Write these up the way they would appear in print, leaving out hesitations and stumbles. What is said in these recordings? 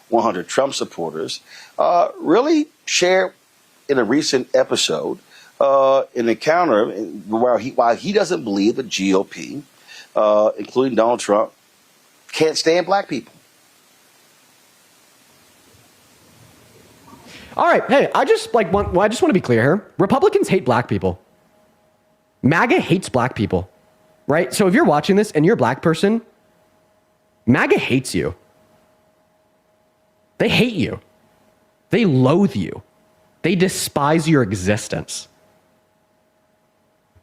100 Trump supporters, really shared in a recent episode an encounter where while he doesn't believe the GOP, including Donald Trump, can't stand black people. All right, hey, I just want to be clear here. Republicans hate black people. MAGA hates black people, right? So if you're watching this and you're a black person, MAGA hates you. They hate you. They loathe you. They despise your existence.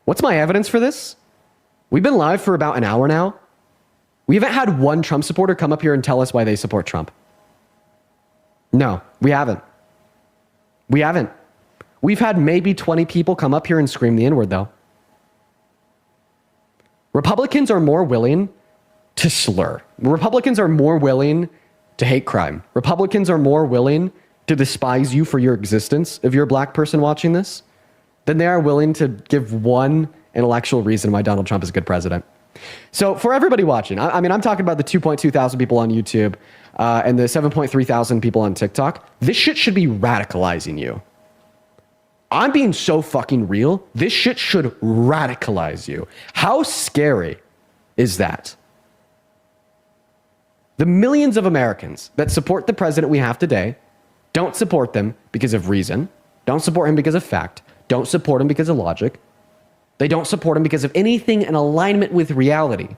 What's my evidence for this? We've been live for about an hour now. We haven't had one Trump supporter come up here and tell us why they support Trump. No, we haven't. We haven't. We've had maybe 20 people come up here and scream the N-word, though. Republicans are more willing to slur. Republicans are more willing to hate crime. Republicans are more willing to despise you for your existence if you're a black person watching this than they are willing to give one intellectual reason why Donald Trump is a good president. So for everybody watching, I mean, I'm talking about the 2.2 thousand people on YouTube and the 7.3 thousand people on TikTok. This shit should be radicalizing you. I'm being so fucking real. This shit should radicalize you. How scary is that? The millions of Americans that support the president we have today don't support them because of reason, don't support him because of fact, don't support him because of logic. They don't support him because of anything in alignment with reality.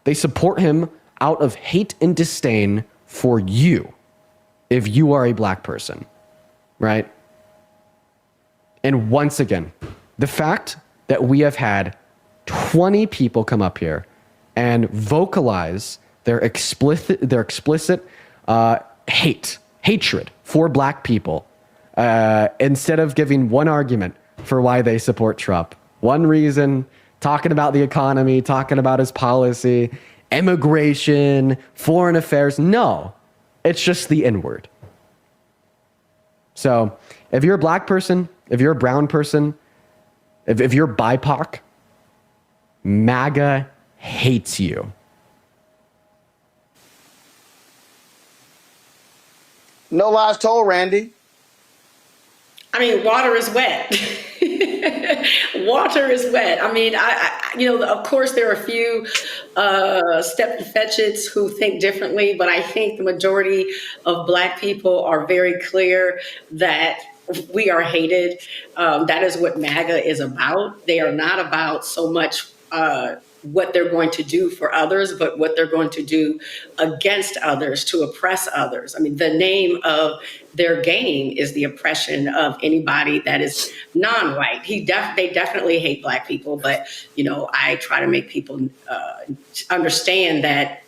They support him out of hate and disdain for you if you are a black person, right? And once again, the fact that we have had 20 people come up here and vocalize their explicit hatred for black people instead of giving one argument for why they support Trump. One reason, talking about the economy, talking about his policy, immigration, foreign affairs. No, it's just the N-word. So if you're a black person, if you're a brown person, if you're BIPOC, MAGA hates you. No lies told, Randy. I mean, water is wet. Water is wet. I mean, of course, there are a few step fetchits who think differently, but I think the majority of black people are very clear that we are hated. That is what MAGA is about. They are not about so much what they're going to do for others, but what they're going to do against others to oppress others. I mean, the name of their game is the oppression of anybody that is non-white. They definitely hate black people, but, I try to make people understand that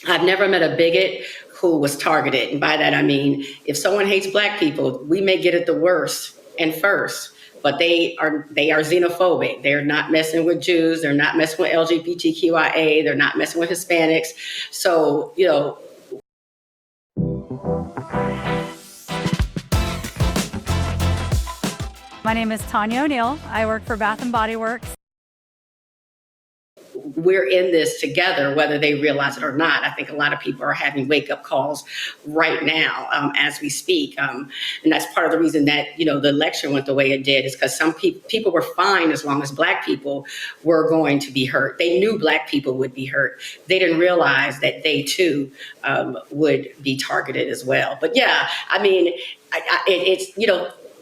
I've never met a bigot who was targeted. And by that, I mean, if someone hates black people, we may get it the worst and first. But they are xenophobic. They're not messing with Jews. They're not messing with LGBTQIA. They're not messing with Hispanics. So, My name is Tanya O'Neill. I work for Bath & Body Works. We're in this together, whether they realize it or not. I think a lot of people are having wake-up calls right now as we speak. And that's part of the reason that, the election went the way it did, is because some people were fine as long as black people were going to be hurt. They knew black people would be hurt. They didn't realize that they, too, would be targeted as well. But, yeah, I mean, it's,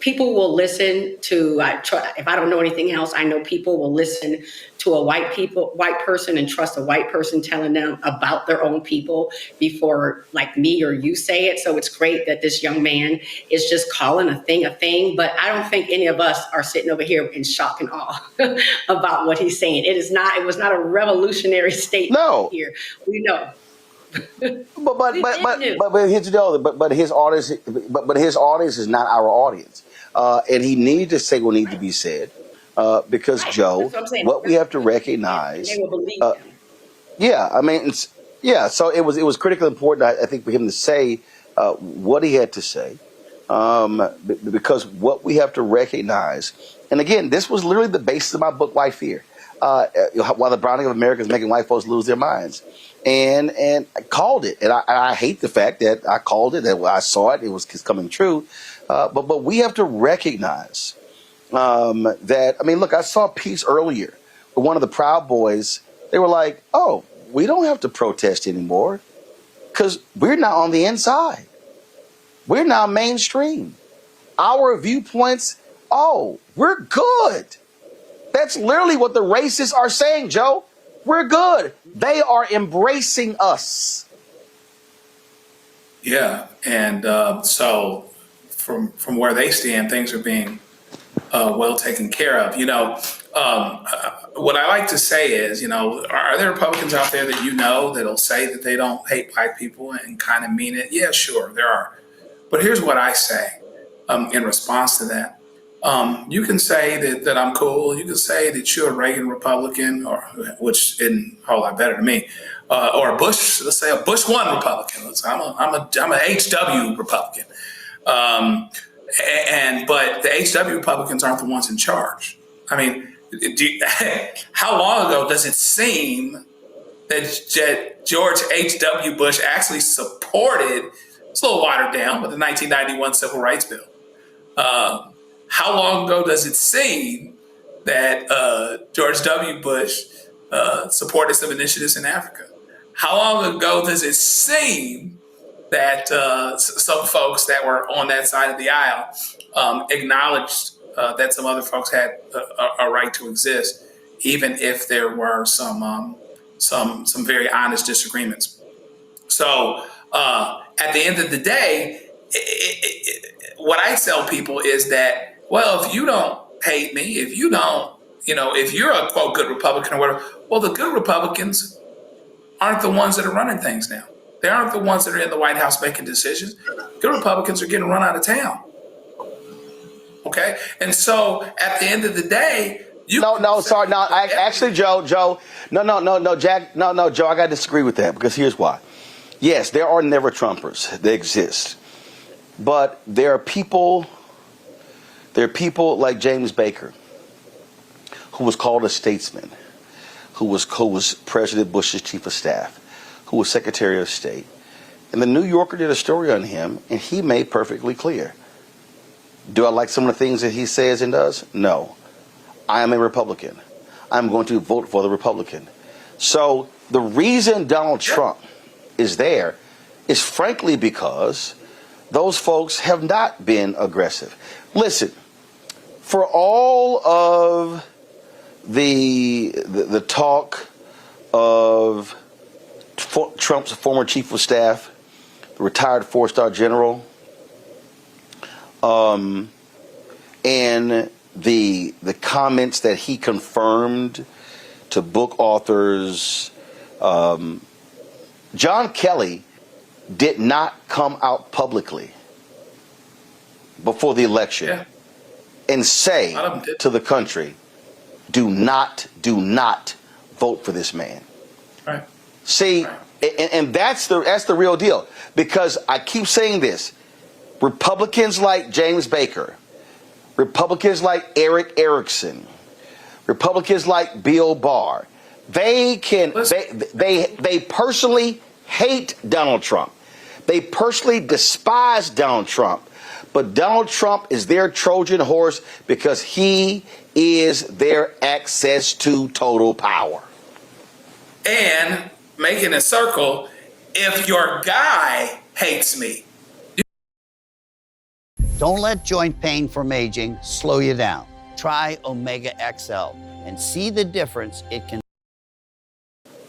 people will listen to, if I don't know anything else, I know people will listen to a white person and trust a white person telling them about their own people before like me or you say it. So it's great that this young man is just calling a thing, but I don't think any of us are sitting over here in shock and awe about what he's saying. It was not a revolutionary statement here. We know. But his audience is not our audience, and he needed to say what needed to be said, because Joe, what we have to recognize, they will believe him. So it was critically important, I think, for him to say what he had to say, because what we have to recognize, and again, this was literally the basis of my book, Why Fear. while the browning of America is making white folks lose their minds. And I called it, and I hate the fact that I called it, that I saw it, it was coming true. But we have to recognize that, I mean, look, I saw a piece earlier with one of the Proud Boys. They were like, oh, we don't have to protest anymore because we're now on the inside. We're now mainstream. Our viewpoints, oh, we're good. That's literally what the racists are saying, Joe. We're good. They are embracing us. Yeah, and so from where they stand, things are being well taken care of. What I like to say is, are there Republicans out there that that'll say that they don't hate black people and kind of mean it? Yeah, sure, there are. But here's what I say in response to that. You can say that I'm cool. You can say that you're a Reagan Republican, which isn't a whole lot better to me, or a Bush. Let's say a Bush 1 Republican. I'm a HW Republican. But the HW Republicans aren't the ones in charge. I mean, how long ago does it seem that George H.W. Bush actually supported? It's a little watered down, but the 1991 Civil Rights Bill. How long ago does it seem that George W. Bush supported some initiatives in Africa? How long ago does it seem that some folks that were on that side of the aisle acknowledged that some other folks had a right to exist, even if there were some very honest disagreements? So at the end of the day, what I tell people is that, well, if you don't hate me, if you don't, if you're a quote good Republican or whatever, well, the good Republicans aren't the ones that are running things now. They aren't the ones that are in the White House making decisions. Good Republicans are getting run out of town. Okay, and so at the end of the day, Joe, Jack, Joe, I got to disagree with that because here's why. Yes, there are never Trumpers. They exist. But there are people like James Baker, who was called a statesman, who was President Bush's chief of staff, who was Secretary of State. And the New Yorker did a story on him, and he made perfectly clear. Do I like some of the things that he says and does? No. I am a Republican. I'm going to vote for the Republican. So the reason Donald Trump is there is frankly because those folks have not been aggressive. Listen, for all of the talk of Trump's former chief of staff, retired 4-star general, and the comments that he confirmed to book authors, John Kelly did not come out publicly before the election and say to the country, do not vote for this man. Right. See, and that's the real deal, because I keep saying this. Republicans like James Baker, Republicans like Eric Erickson, Republicans like Bill Barr, they personally hate Donald Trump. They personally despise Donald Trump. But Donald Trump is their Trojan horse because he is their access to total power. And making a circle, if your guy hates me. Don't let joint pain from aging slow you down. Try Omega XL and see the difference it can.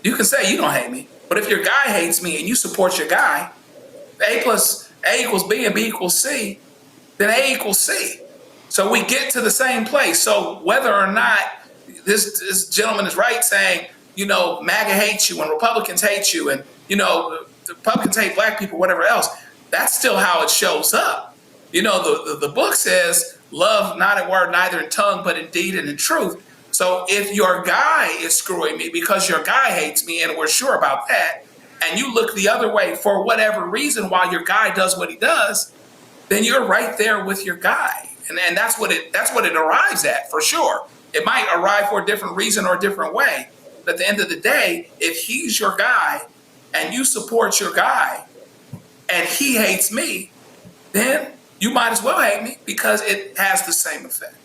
You can say you don't hate me, but if your guy hates me and you support your guy, A equals B and B equals C, then A equals C. So we get to the same place. So whether or not this gentleman is right saying, MAGA hates you and Republicans hate you and, the Republicans hate black people, whatever else, that's still how it shows up. The book says love not in word, neither in tongue, but in deed and in truth. So if your guy is screwing me because your guy hates me, and we're sure about that, and you look the other way for whatever reason while your guy does what he does, then you're right there with your guy. And that's what it arrives at, for sure. It might arrive for a different reason or a different way. But at the end of the day, if he's your guy and you support your guy and he hates me, then you might as well hate me because it has the same effect.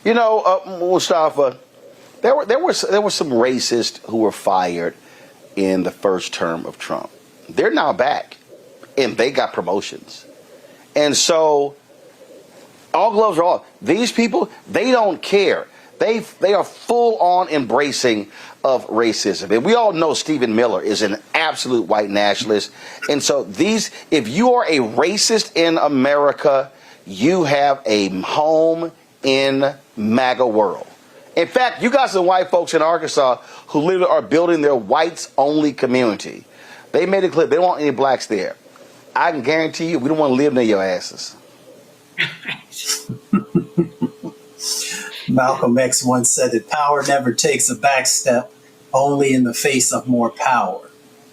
You know, Mustafa, there were some racists who were fired in the first term of Trump. They're now back, and they got promotions. And so, all gloves are off. These people, they don't care. They are full on embracing of racism. And we all know Stephen Miller is an absolute white nationalist. And so if you are a racist in America, you have a home in MAGA world. In fact, you got some white folks in Arkansas who literally are building their whites only community. They made it clear they don't want any blacks there. I can guarantee you we don't want to live near your asses. Malcolm X once said that power never takes a back step, only in the face of more power.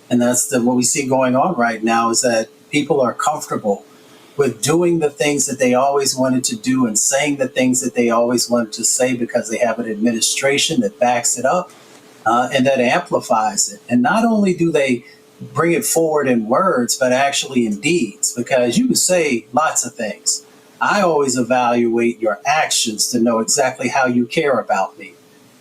And that's what we see going on right now, is that people are comfortable with doing the things that they always wanted to do and saying the things that they always wanted to say because they have an administration that backs it up and that amplifies it. And not only do they bring it forward in words, but actually in deeds, because you can say lots of things. I always evaluate your actions to know exactly how you care about me.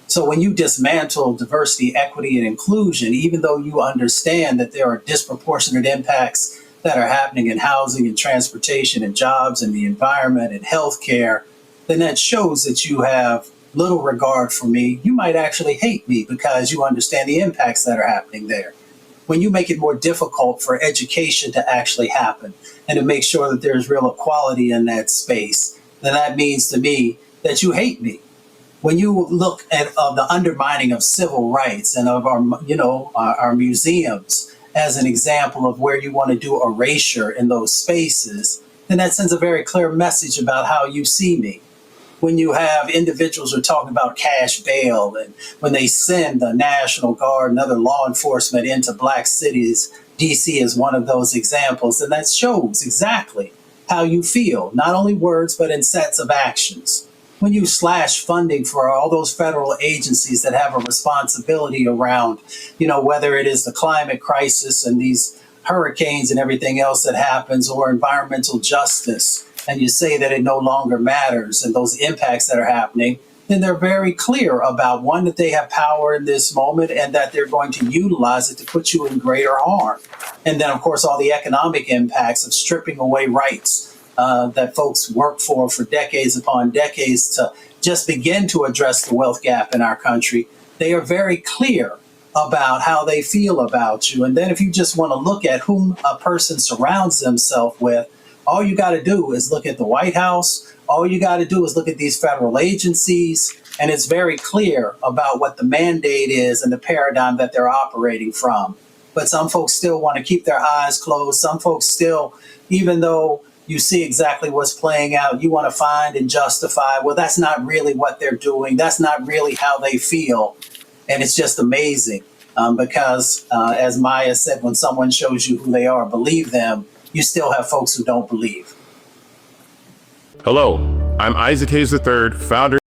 So when you dismantle diversity, equity, and inclusion, even though you understand that there are disproportionate impacts that are happening in housing and transportation and jobs and the environment and healthcare, then that shows that you have little regard for me. You might actually hate me because you understand the impacts that are happening there. When you make it more difficult for education to actually happen and to make sure that there's real equality in that space, then that means to me that you hate me. When you look at the undermining of civil rights and of our museums as an example of where you want to do erasure in those spaces, then that sends a very clear message about how you see me. When you have individuals who are talking about cash bail, and when they send the National Guard and other law enforcement into black cities, DC is one of those examples, and that shows exactly how you feel, not only words, but in sets of actions. When you slash funding for all those federal agencies that have a responsibility around, whether it is the climate crisis and these hurricanes and everything else that happens, or environmental justice, and you say that it no longer matters and those impacts that are happening, then they're very clear about, one, that they have power in this moment and that they're going to utilize it to put you in greater harm. And then, of course, all the economic impacts of stripping away rights that folks work for decades upon decades to just begin to address the wealth gap in our country. They are very clear about how they feel about you. And then if you just want to look at whom a person surrounds themselves with, all you got to do is look at the White House. All you got to do is look at these federal agencies. And it's very clear about what the mandate is and the paradigm that they're operating from. But some folks still want to keep their eyes closed. Some folks still, even though you see exactly what's playing out, you want to find and justify, well, that's not really what they're doing. That's not really how they feel. And it's just amazing because, as Maya said, when someone shows you who they are, believe them. You still have folks who don't believe. Hello, I'm Isaac Hayes III, founder